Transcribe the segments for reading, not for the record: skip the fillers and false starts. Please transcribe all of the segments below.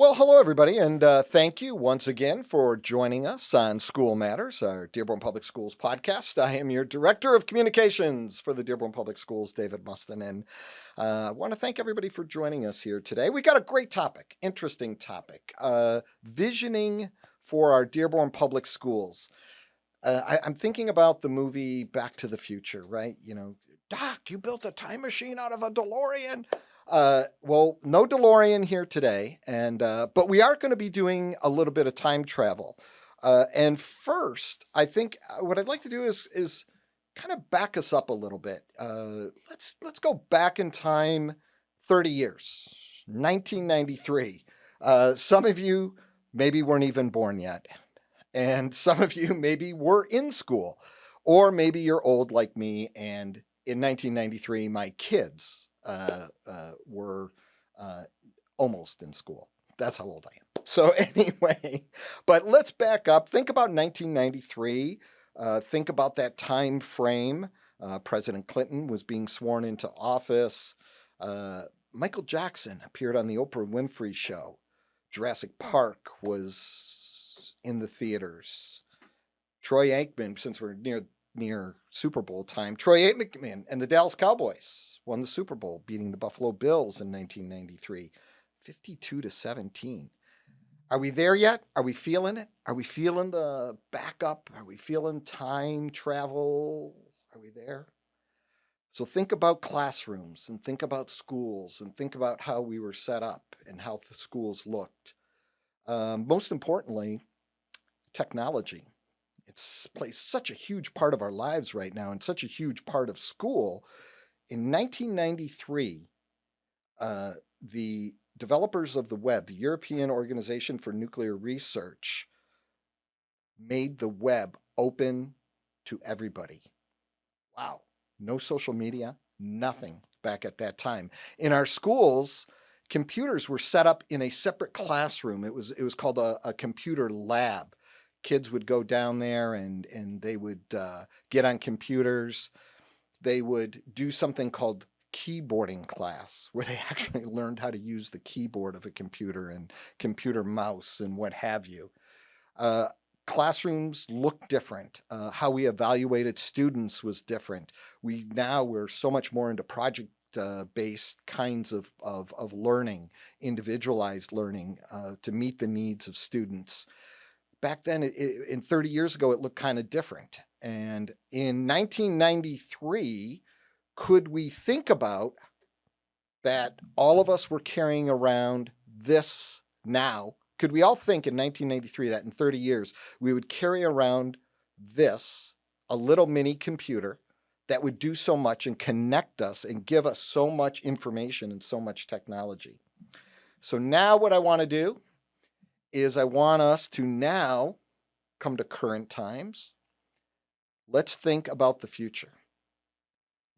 Well, hello, everybody, and thank you once again for joining us on School Matters, our Dearborn Public Schools podcast. I am your Director of Communications for the Dearborn Public Schools, David Mustin, and I want to thank everybody for joining us here today. We got a great topic, interesting topic, visioning for our Dearborn Public Schools. I'm thinking about the movie Back to the Future, right? Doc, you built a time machine out of a DeLorean. Well, no DeLorean here today, and but we are going to be doing a little bit of time travel. And first, I think what I'd like to do is kind of back us up a little bit. Let's go back in time 30 years, 1993. Some of you maybe weren't even born yet. And some of you maybe were in school, or maybe you're old like me. And in 1993, my kids were almost in school. That's how old I am. So, anyway, but let's back up. Think about 1993. Think about that time frame. President Clinton was being sworn into office. Michael Jackson appeared on the Oprah Winfrey Show. Jurassic Park was in the theaters. Troy Aikman, since we're near Super Bowl time, Troy Aikman and the Dallas Cowboys won the Super Bowl, beating the Buffalo Bills in 1993, 52-17. Are we there yet? Are we feeling it? Are we feeling the backup? Are we feeling time travel? Are we there? So think about classrooms and think about schools and think about how we were set up and how the schools looked. Most importantly, technology. It's plays such a huge part of our lives right now and such a huge part of school. In 1993, the developers of the web, the European Organization for Nuclear Research, made the web open to everybody. Wow. No social media, nothing back at that time. In our schools, computers were set up in a separate classroom. It was called a computer lab. Kids would go down there and they would get on computers. They would do something called keyboarding class, where they actually learned how to use the keyboard of a computer and computer mouse and what have you. Classrooms look different. How we evaluated students was different. We're so much more into project based kinds of learning, individualized learning to meet the needs of students. Back then, in 30 years ago, it looked kind of different. And in 1993, could we think about that all of us were carrying around this now? Could we all think in 1993 that in 30 years, we would carry around this, a little mini computer that would do so much and connect us and give us so much information and so much technology? So now what I want to do is I want us to now come to current times. Let's think about the future.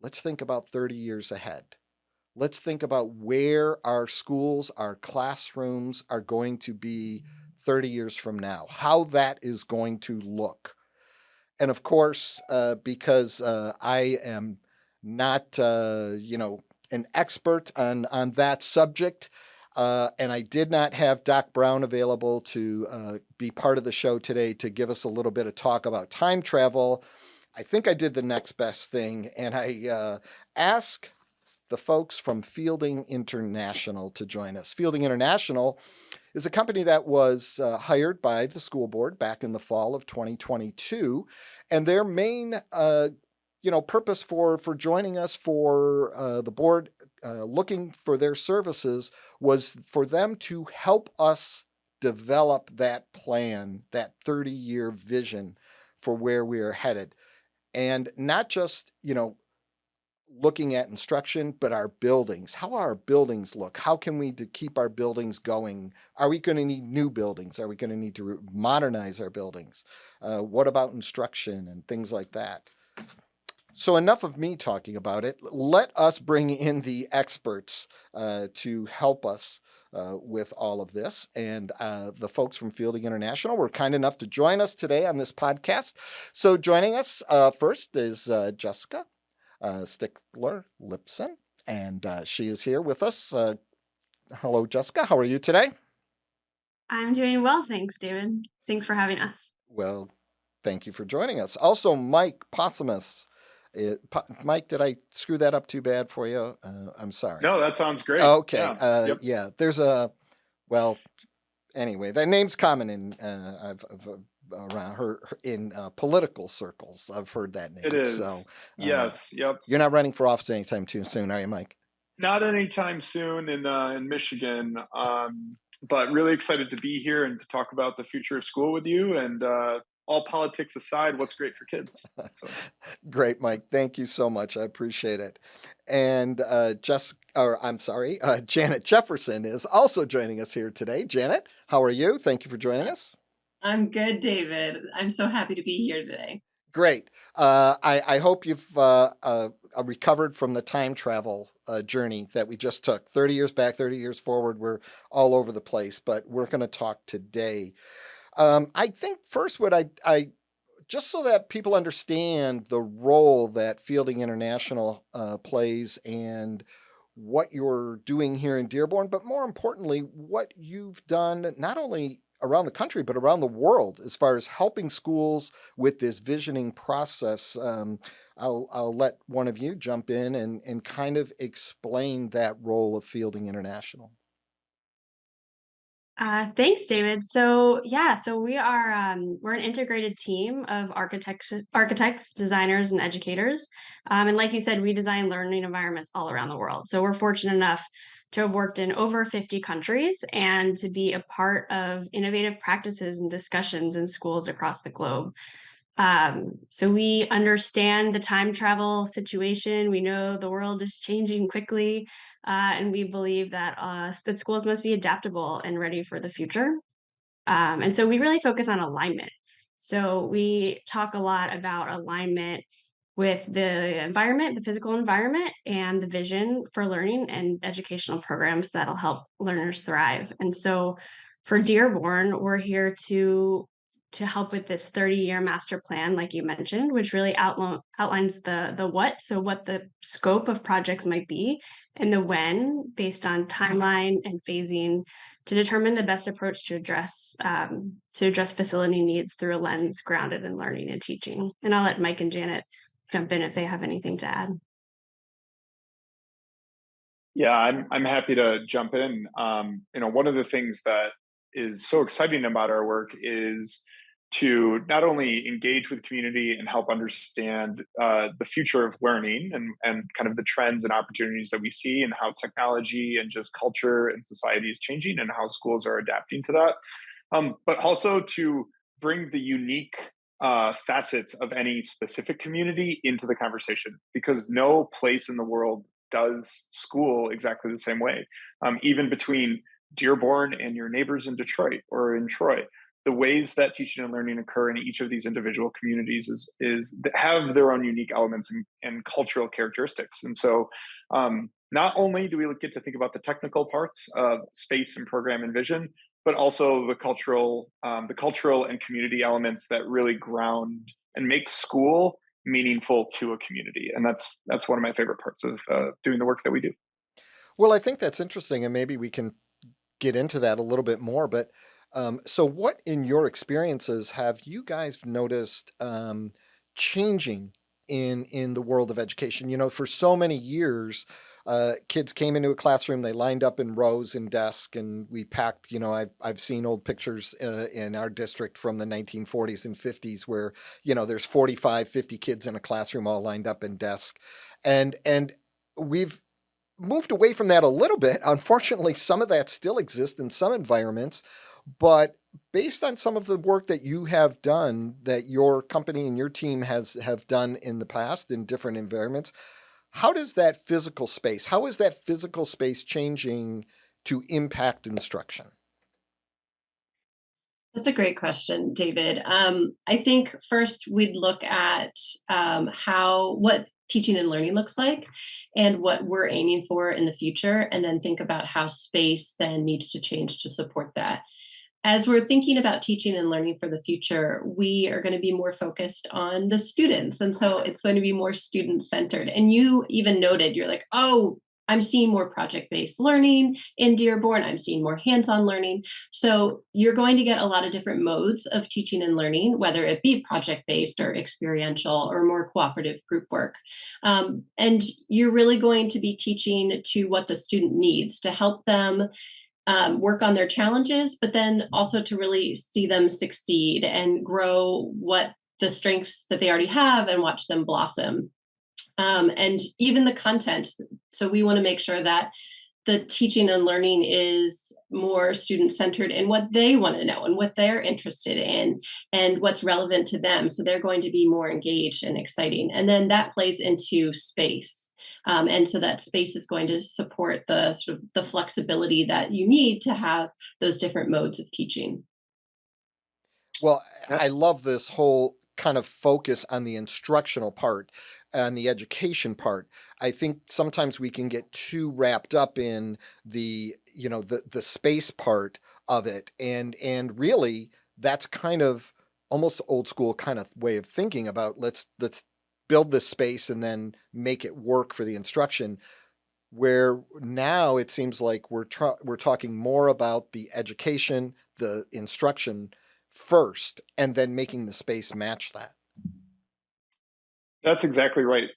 Let's think about 30 years ahead. Let's think about where our schools, our classrooms are going to be 30 years from now, how that is going to look. And of course, because I am not, an expert on that subject, and I did not have Doc Brown available to be part of the show today to give us a little bit of talk about time travel, I think I did the next best thing, and I asked the folks from Fielding International to join us. Fielding International is a company that was hired by the school board back in the fall of 2022, and their main purpose for joining us for the board looking for their services was for them to help us develop that plan, that 30-year vision for where we are headed. And not just, looking at instruction, but our buildings. How our buildings look? How can we keep our buildings going? Are we going to need new buildings? Are we going to need to modernize our buildings? What about instruction and things like that? So enough of me talking about it. Let us bring in the experts to help us with all of this. And the folks from Fielding International were kind enough to join us today on this podcast. So joining us first is Jessica Stickler Lipson, and she is here with us. Hello, Jessica. How are you today? I'm doing well, thanks, David. Thanks for having us. Well, thank you for joining us. Also, Mike Pottsimus. Mike, did I screw that up too bad for you? I'm sorry. No, that sounds great. Okay. Yeah. Yep. Yeah, there's well, anyway, that name's common in around her in political circles. I've heard that It name. So is. uh, Yes. Yep. you're not running for office anytime too soon, are you, Mike? Not anytime soon in Michigan, but really excited to be here and to talk about the future of school with you. And all politics aside, what's great for kids. So Great, Mike. Thank you so much. I appreciate it. And I'm sorry, Janet Jefferson is also joining us here today. Janet, how are you? Thank you for joining us. I'm good, David. I'm so happy to be here today. Great. I hope you've recovered from the time travel journey that we just took. 30 years back, 30 years forward. We're all over the place, but we're going to talk today. I think first, what I just so that people understand the role that Fielding International plays and what you're doing here in Dearborn, but more importantly, what you've done not only around the country but around the world as far as helping schools with this visioning process. I'll let one of you jump in and kind of explain that role of Fielding International. Thanks, David. So we're an integrated team of architects, designers, and educators. And like you said, we design learning environments all around the world. So we're fortunate enough to have worked in over 50 countries and to be a part of innovative practices and discussions in schools across the globe. So we understand the time travel situation. We know the world is changing quickly, and we believe that schools must be adaptable and ready for the future. And so we really focus on alignment. So we talk a lot about alignment with the environment, the physical environment, and the vision for learning and educational programs that'll help learners thrive. And so for Dearborn, we're here to help with this 30-year master plan, like you mentioned, which really outlines the what, so what the scope of projects might be, and the when, based on timeline and phasing to determine the best approach to address facility needs through a lens grounded in learning and teaching. And I'll let Mike and Janet jump in if they have anything to add. yeah, I'm happy to jump in. One of the things that is so exciting about our work is to not only engage with community and help understand the future of learning and kind of the trends and opportunities that we see and how technology and just culture and society is changing and how schools are adapting to that, but also to bring the unique facets of any specific community into the conversation because no place in the world does school exactly the same way. Even between Dearborn and your neighbors in Detroit or in Troy, the ways that teaching and learning occur in each of these individual communities is have their own unique elements and cultural characteristics. And so, not only do we get to think about the technical parts of space and program and vision, but also the cultural and community elements that really ground and make school meaningful to a community. And that's one of my favorite parts of doing the work that we do. Well, I think that's interesting, and maybe we can get into that a little bit more. But so, what in your experiences have you guys noticed changing in the world of education? You know, for so many years, kids came into a classroom, they lined up in rows in desk, and we packed. You know, I've seen old pictures in our district from the 1940s and 50s where there's 45, 50 kids in a classroom all lined up in desk, and we've moved away from that a little bit. Unfortunately, some of that still exists in some environments, but based on some of the work that you have done, that your company and your team have done in the past in different environments, how is that physical space changing to impact instruction? That's a great question, David. I think first we'd look at what teaching and learning looks like and what we're aiming for in the future, and then think about how space then needs to change to support that. As we're thinking about teaching and learning for the future, we are going to be more focused on the students. And so it's going to be more student centered. And you even noted, you're like, oh, I'm seeing more project-based learning in Dearborn. I'm seeing more hands-on learning. So you're going to get a lot of different modes of teaching and learning, whether it be project-based or experiential or more cooperative group work. And you're really going to be teaching to what the student needs to help them work on their challenges, but then also to really see them succeed and grow what the strengths that they already have and watch them blossom. And even the content. So we want to make sure that the teaching and learning is more student centered in what they want to know and what they're interested in and what's relevant to them. So they're going to be more engaged and exciting. And then that plays into space. And so that space is going to support the sort of the flexibility that you need to have those different modes of teaching. Well, Yeah. I love this whole kind of focus on the instructional part and the education part. I think sometimes we can get too wrapped up in the space part of it, and really that's kind of almost old school kind of way of thinking about let's build this space and then make it work for the instruction. Where now it seems like we're talking more about the education, the instruction first, and then making the space match that. That's exactly right.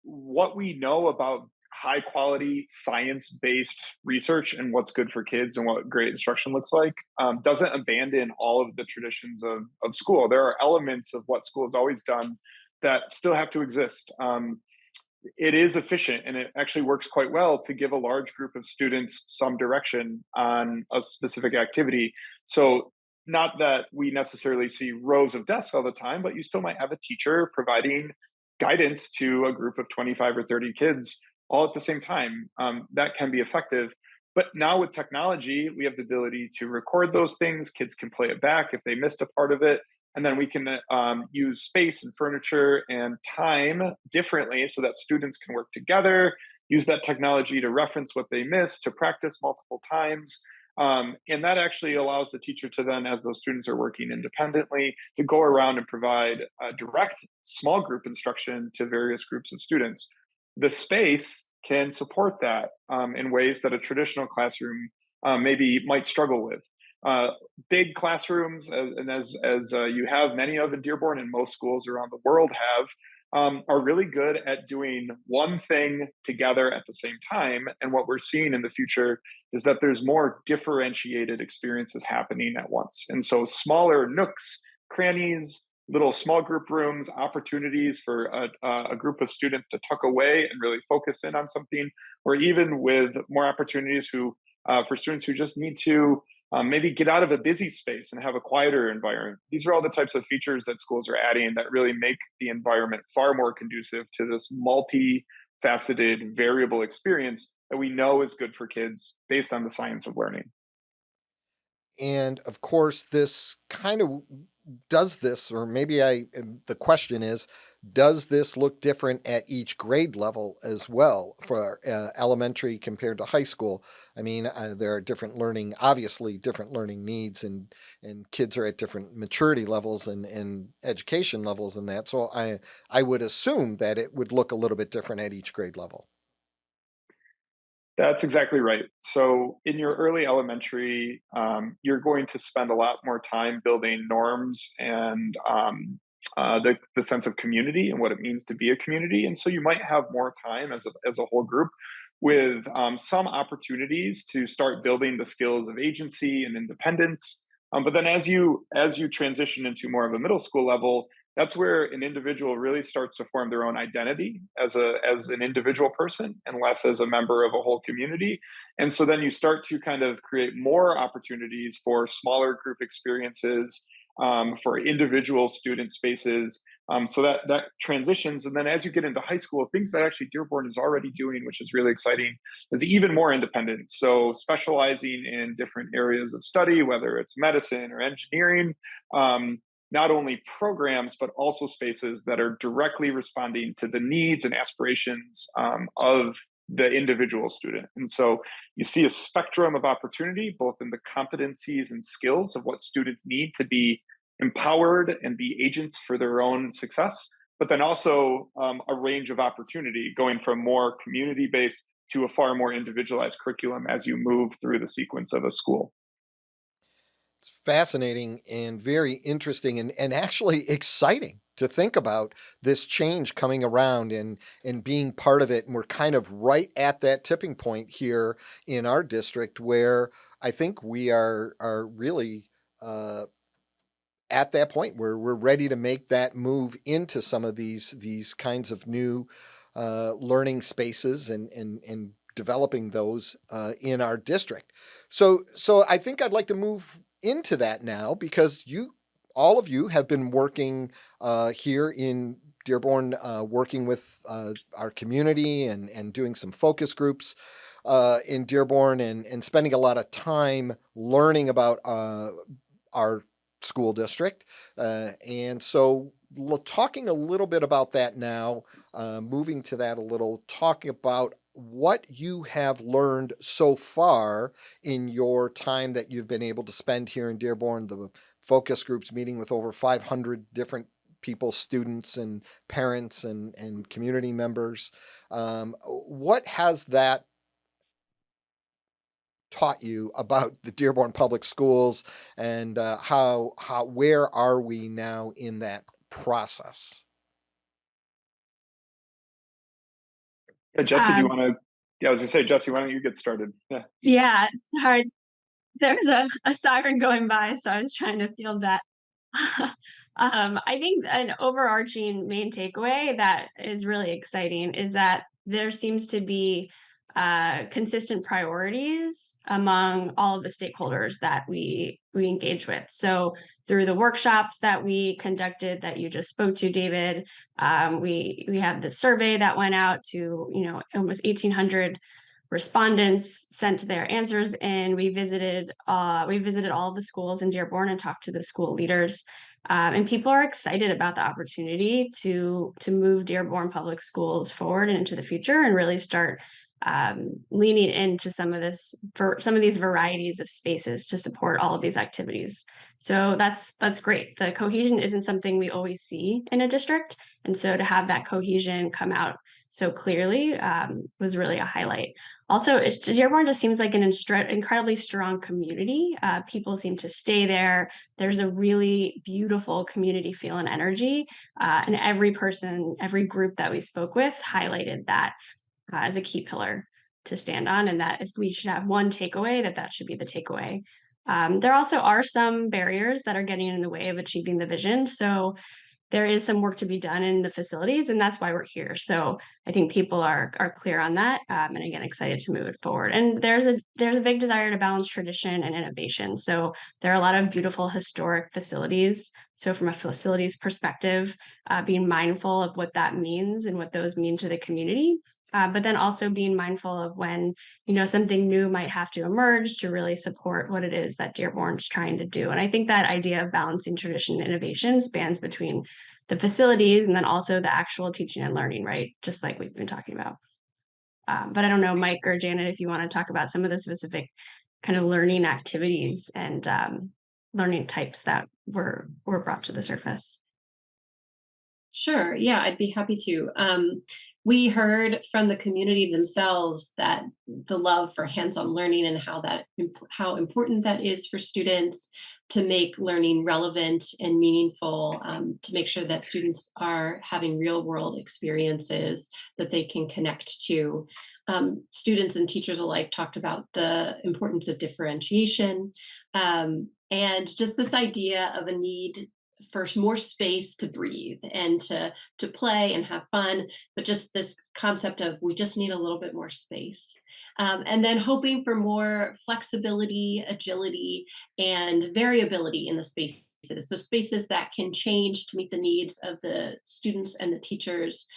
What we know about high quality science based research and what's good for kids and what great instruction looks like doesn't abandon all of the traditions of school. There are elements of what school has always done that still have to exist. It is efficient and it actually works quite well to give a large group of students some direction on a specific activity. So, not that we necessarily see rows of desks all the time, but you still might have a teacher providing guidance to a group of 25 or 30 kids all at the same time. That can be effective. But now with technology, we have the ability to record those things. Kids can play it back if they missed a part of it, and then we can use space and furniture and time differently so that students can work together, use that technology to reference what they missed, to practice multiple times. And that actually allows the teacher to then, as those students are working independently, to go around and provide direct small group instruction to various groups of students. The space can support that in ways that a traditional classroom maybe might struggle with. Uh, Big classrooms, and as you have many of in Dearborn and most schools around the world have, are really good at doing one thing together at the same time. And what we're seeing in the future is that there's more differentiated experiences happening at once. And so smaller nooks, crannies, little small group rooms, opportunities for a group of students to tuck away and really focus in on something, or even with more opportunities for students who just need to maybe get out of a busy space and have a quieter environment. These are all the types of features that schools are adding that really make the environment far more conducive to this multifaceted, variable experience that we know is good for kids based on the science of learning. And of course, this kind of does this, or maybe the question is, does this look different at each grade level as well for elementary compared to high school? I mean, there are obviously different learning needs, and kids are at different maturity levels and education levels and that. So I would assume that it would look a little bit different at each grade level. That's exactly right. So, in your early elementary, you're going to spend a lot more time building norms and the sense of community and what it means to be a community. And so, you might have more time as a whole group with some opportunities to start building the skills of agency and independence. But then, as you transition into more of a middle school level, that's where an individual really starts to form their own identity as an individual person and less as a member of a whole community. And so then you start to kind of create more opportunities for smaller group experiences, for individual student spaces. So that transitions, and then as you get into high school, things that actually Dearborn is already doing, which is really exciting, is even more independence. So specializing in different areas of study, whether it's medicine or engineering, not only programs, but also spaces that are directly responding to the needs and aspirations of the individual student. And so you see a spectrum of opportunity, both in the competencies and skills of what students need to be empowered and be agents for their own success, but then also a range of opportunity going from more community based to a far more individualized curriculum as you move through the sequence of a school. It's fascinating and very interesting and actually exciting to think about this change coming around and being part of it. And we're kind of right at that tipping point here in our district where I think we are really at that point where we're ready to make that move into some of these kinds of new learning spaces and developing those in our district. So I think I'd like to move into that now because you all of you have been working here in Dearborn, working with our community and doing some focus groups in Dearborn and spending a lot of time learning about our school district. And so, talking a little bit about that now, moving to that a little, talking about what you have learned so far in your time that you've been able to spend here in Dearborn, the focus groups meeting with over 500 different people, students and parents and community members. What has that taught you about the Dearborn Public Schools and how where are we now in that process? Yeah, Jesse, do you Um, want to? Yeah, I was gonna say, Jesse, why don't you get started? Yeah. yeah, sorry, there's a siren going by, so I was trying to field that. I think an overarching main takeaway that is really exciting is that there seems to be consistent priorities among all of the stakeholders that we engage with. So through the workshops that we conducted that you just spoke to, David, we had the survey that went out to almost 1,800 respondents sent their answers in. We visited all of the schools in Dearborn and talked to the school leaders. And people are excited about the opportunity to move Dearborn Public Schools forward and into the future and really start leaning into some of this for some of these varieties of spaces to support all of these activities. So that's great. The cohesion isn't something we always see in a district, and so to have that cohesion come out so clearly was really a highlight. Also, Dearborn just seems like an incredibly strong community. People seem to stay there. There's a really beautiful community feel and energy. And every person, every group that we spoke with highlighted that as a key pillar to stand on. And that if we should have one takeaway, that should be the takeaway. There also are some barriers that are getting in the way of achieving the vision. So there is some work to be done in the facilities, and that's why we're here. So I think people are clear on that, and again, excited to move it forward. And there's a big desire to balance tradition and innovation. So there are a lot of beautiful historic facilities. So from a facilities perspective, being mindful of what that means and what those mean to the community. But then also being mindful of when something new might have to emerge to really support what it is that Dearborn's trying to do. And I think that idea of balancing tradition and innovation spans between the facilities and then also the actual teaching and learning, right? Just like we've been talking about. But I don't know, Mike or Janet, if you want to talk about some of the specific kind of learning activities and learning types that were brought to the surface. Sure. Yeah, I'd be happy to. We heard from the community themselves that the love for hands-on learning and how important that is for students to make learning relevant and meaningful, to make sure that students are having real-world experiences that they can connect to. Students and teachers alike talked about the importance of differentiation, and just this idea of a need for more space to breathe and to play and have fun, but just this concept of we just need a little bit more space. And then hoping for more flexibility, agility, and variability in the spaces. So spaces that can change to meet the needs of the students and the teachers,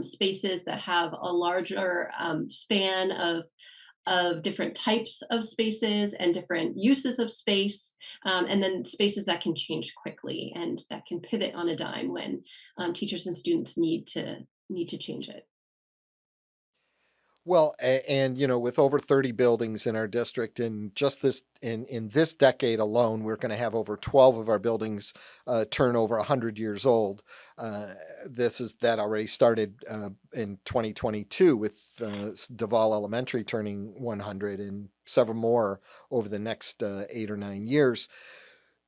spaces that have a larger span of different types of spaces and different uses of space, and then spaces that can change quickly and that can pivot on a dime when teachers and students need to change it. Well, and with over 30 buildings in our district, in just this in this decade alone, we're going to have over 12 of our buildings turn over 100 years old. This is that already started in 2022 with Duval Elementary turning 100, and several more over the next 8 or 9 years.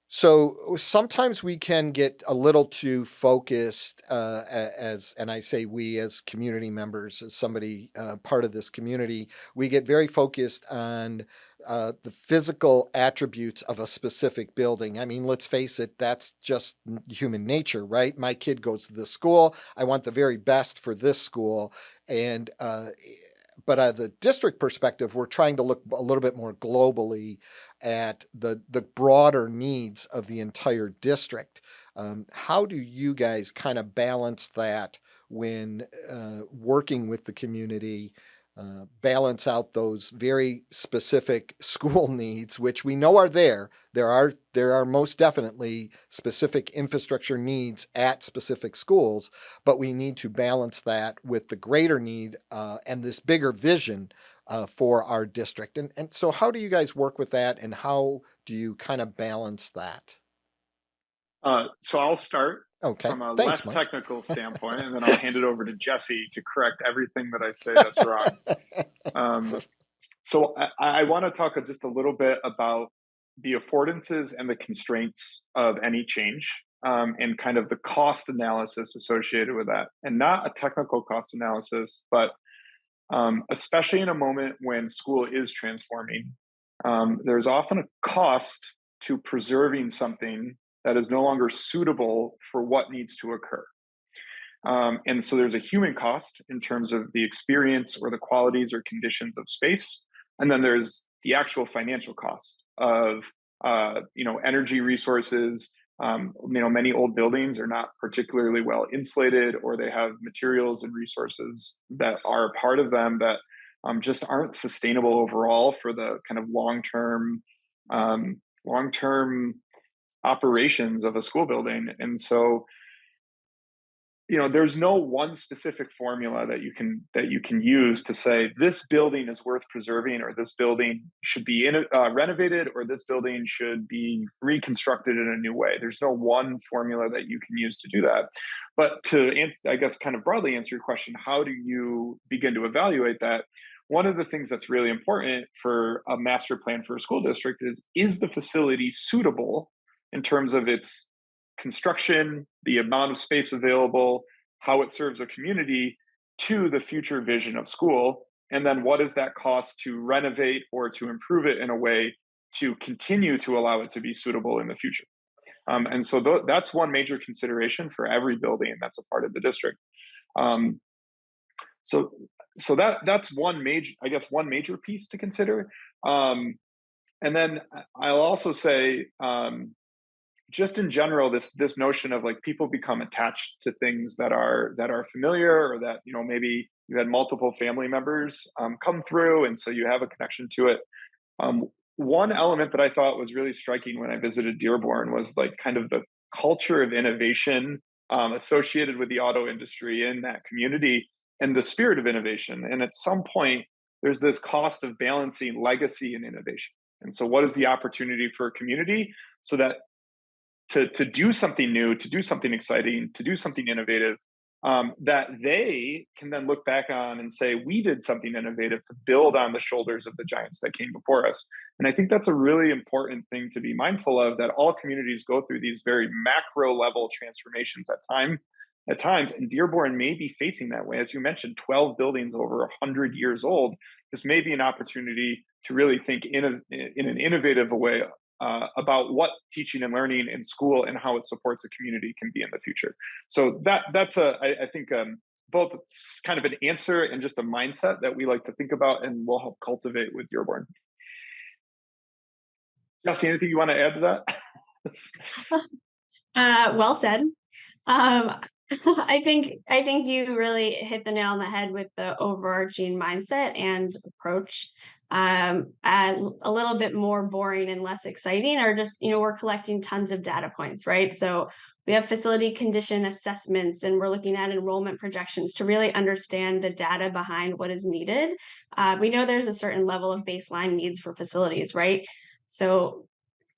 So sometimes we can get a little too focused, and I say we as community members, as somebody part of this community, we get very focused on the physical attributes of a specific building. I mean, let's face it, that's just human nature, right? My kid goes to this school. I want the very best for this school. And, but the district perspective, we're trying to look a little bit more globally at the broader needs of the entire district. How do you guys kind of balance that when working with the community? Balance out those very specific school needs, which we know are there. There are most definitely specific infrastructure needs at specific schools, but we need to balance that with the greater need and this bigger vision for our district. And so, how do you guys work with that, and how do you kind of balance that? So I'll start Okay, from a thanks, less Mike. technical standpoint, and then I'll hand it over to Jesse to correct everything that I say that's wrong. Um, so I want to talk just a little bit about the affordances and the constraints of any change, and kind of the cost analysis associated with that, and not a technical cost analysis, but especially in a moment when school is transforming, there's often a cost to preserving something that is no longer suitable for what needs to occur. And so there's a human cost in terms of the experience or the qualities or conditions of space. And then there's the actual financial cost of energy resources. Many old buildings are not particularly well insulated, or they have materials and resources that are a part of them that just aren't sustainable overall for the kind of long term operations of a school building. And so there's no one specific formula that you can use to say this building is worth preserving, or this building should be renovated, or this building should be reconstructed in a new way. There's no one formula that you can use to do that. But to answer, I guess, kind of broadly answer your question, how do you begin to evaluate that? One of the things that's really important for a master plan for a school district is the facility suitable in terms of its construction, the amount of space available, how it serves a community, to the future vision of school. And then what does that cost to renovate or to improve it in a way to continue to allow it to be suitable in the future? And so that's one major consideration for every building that's a part of the district. Um, so so that's one major piece to consider. Um, and then I'll also say, just in general, this notion of like people become attached to things that are familiar, or that maybe you had multiple family members come through, and so you have a connection to it. One element that I thought was really striking when I visited Dearborn was like kind of the culture of innovation associated with the auto industry in that community, and the spirit of innovation. And at some point, there's this cost of balancing legacy and innovation. And so, what is the opportunity for a community so that to do something new, to do something exciting, to do something innovative, that they can then look back on and say, we did something innovative to build on the shoulders of the giants that came before us. And I think that's a really important thing to be mindful of, that all communities go through these very macro level transformations at times, and Dearborn may be facing that way. As you mentioned, 12 buildings over 100 years old. This may be an opportunity to really think in an innovative way about what teaching and learning in school and how it supports a community can be in the future. So I think both kind of an answer and just a mindset that we like to think about and will help cultivate with Dearborn. Jesse, anything you want to add to that? Well said. Um, I think you really hit the nail on the head with the overarching mindset and approach. A little bit more boring and less exciting, or just we're collecting tons of data points, right? So We have facility condition assessments, and we're looking at enrollment projections to really understand the data behind what is needed. We know there's a certain level of baseline needs for facilities, right? So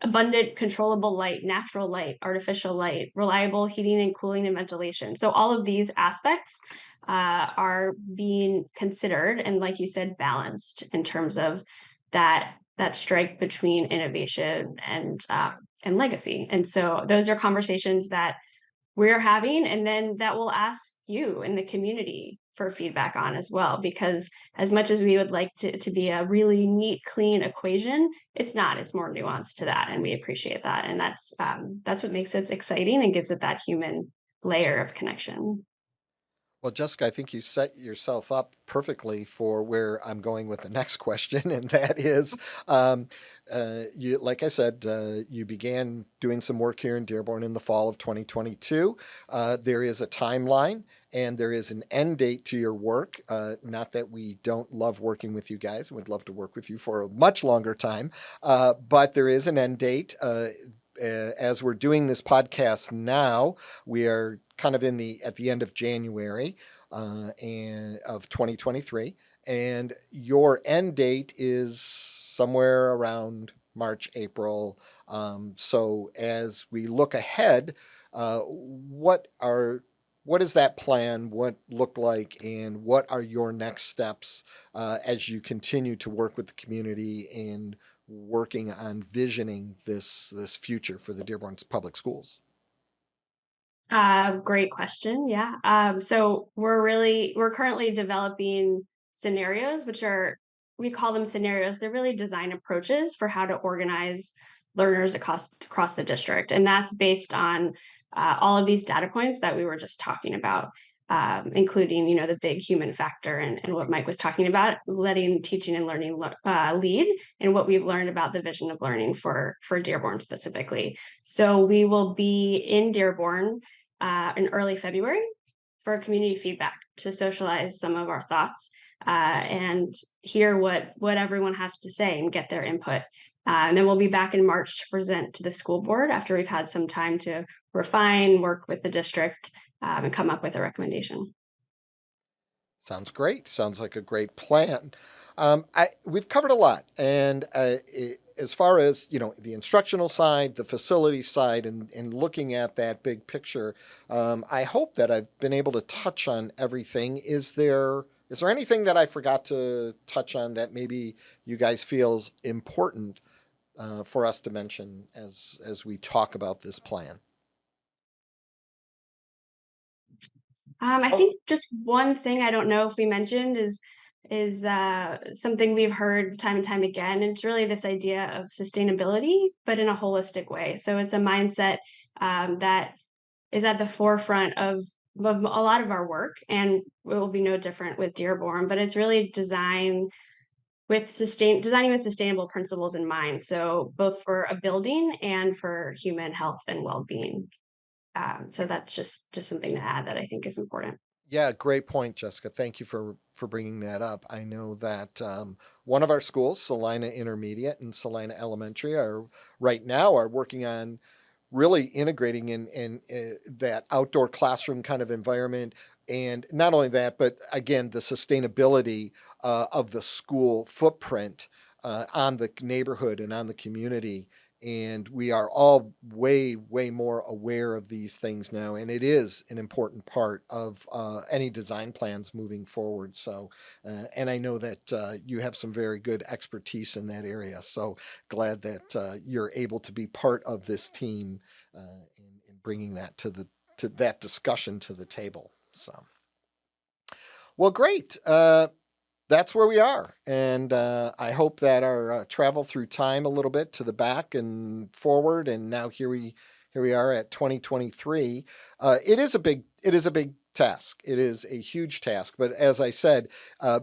abundant, controllable light, natural light, artificial light, reliable heating and cooling and ventilation. So all of these aspects are being considered and, like you said, balanced in terms of that strike between innovation and legacy. And so those are conversations that we're having, and then that we'll ask you in the community for feedback on as well, because as much as we would like to be a really neat, clean equation, it's not. It's more nuanced to that, and we appreciate that. And that's what makes it exciting and gives it that human layer of connection. Well, Jessica, I think you set yourself up perfectly for where I'm going with the next question, and that is, um, you, like I said, you began doing some work here in Dearborn in the fall of 2022. There is a timeline and there is an end date to your work. Not that we don't love working with you guys; we'd love to work with you for a much longer time, but there is an end date. As we're doing this podcast now, we are kind of at the end of January and of 2023, and your end date is somewhere around March, April. So as we look ahead, what is that plan? What look like, and what are your next steps as you continue to work with the community in working on visioning this future for the Dearborn Public Schools? Great question. Yeah. So we're currently developing scenarios, which are, we call them scenarios. They're really design approaches for how to organize learners across the district, and that's based on all of these data points that we were just talking about, including the big human factor and what Mike was talking about, letting teaching and learning lead, and what we've learned about the vision of learning for Dearborn specifically. So we will be in Dearborn in early February for community feedback to socialize some of our thoughts and hear what everyone has to say and get their input. And then we'll be back in March to present to the school board after we've had some time to refine, work with the district, and come up with a recommendation. Sounds great. Sounds like a great plan. We've covered a lot, and as far as the instructional side, the facility side, and looking at that big picture, I hope that I've been able to touch on everything. Is there anything that I forgot to touch on that maybe you guys feels important for us to mention as we talk about this plan? I Oh, think just one thing I don't know if we mentioned is something we've heard time and time again, and it's really this idea of sustainability, but in a holistic way. So it's a mindset that is at the forefront of a lot of our work, and it will be no different with Dearborn. But it's really designing with sustainable principles in mind. So both for a building and for human health and well-being. So that's just something to add that I think is important. yeah, great point, Jessica. Thank you for bringing that up. I know that one of our schools, Salina Intermediate and Salina Elementary, are right now are working on really integrating in that outdoor classroom kind of environment. And not only that, but again, the sustainability of the school footprint on the neighborhood and on the community. And we are all way, way more aware of these things now. And it is an important part of any design plans moving forward. So, and I know that you have some very good expertise in that area. So glad that you're able to be part of this team in bringing that to that discussion to the table. So, well, great. That's where we are, and I hope that our travel through time a little bit to the back and forward, and now here we are at 2023. It is a big task. It is a huge task, but as I said,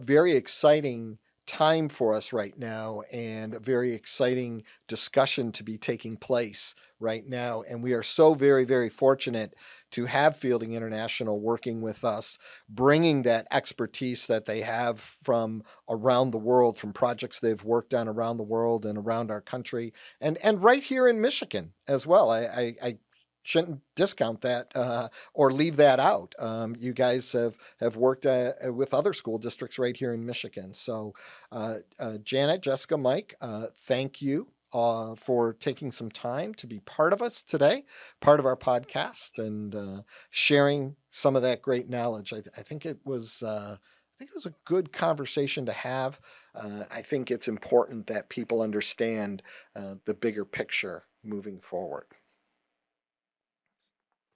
very exciting time for us right now, and a very exciting discussion to be taking place right now. And we are so very, very fortunate to have Fielding International working with us, bringing that expertise that they have from around the world, from projects they've worked on around the world and around our country, and right here in Michigan as well. I shouldn't discount that or leave that out. You guys have worked with other school districts right here in Michigan. So, Janet, Jessica, Mike, thank you for taking some time to be part of us today, part of our podcast, and sharing some of that great knowledge. I think it was. I think it was a good conversation to have. I think it's important that people understand the bigger picture moving forward.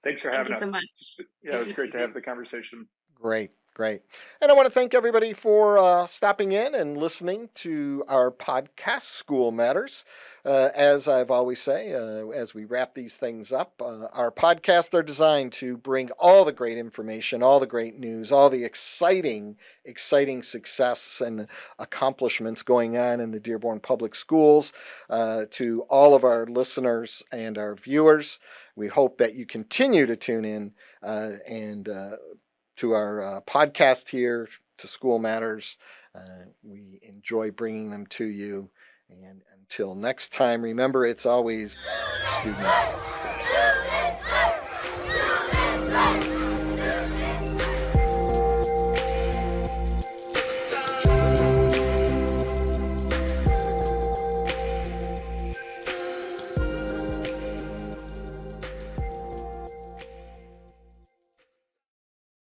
Thanks for Thank having you so us. much. Yeah, it was great to have the conversation. Great, great. And I want to thank everybody for stopping in and listening to our podcast, School Matters. As I've always say, as we wrap these things up, our podcasts are designed to bring all the great information, all the great news, all the exciting success and accomplishments going on in the Dearborn Public Schools to all of our listeners and our viewers. We hope that you continue to tune in and to our podcast here, to School Matters. We enjoy bringing them to you. And until next time, remember it's always students first.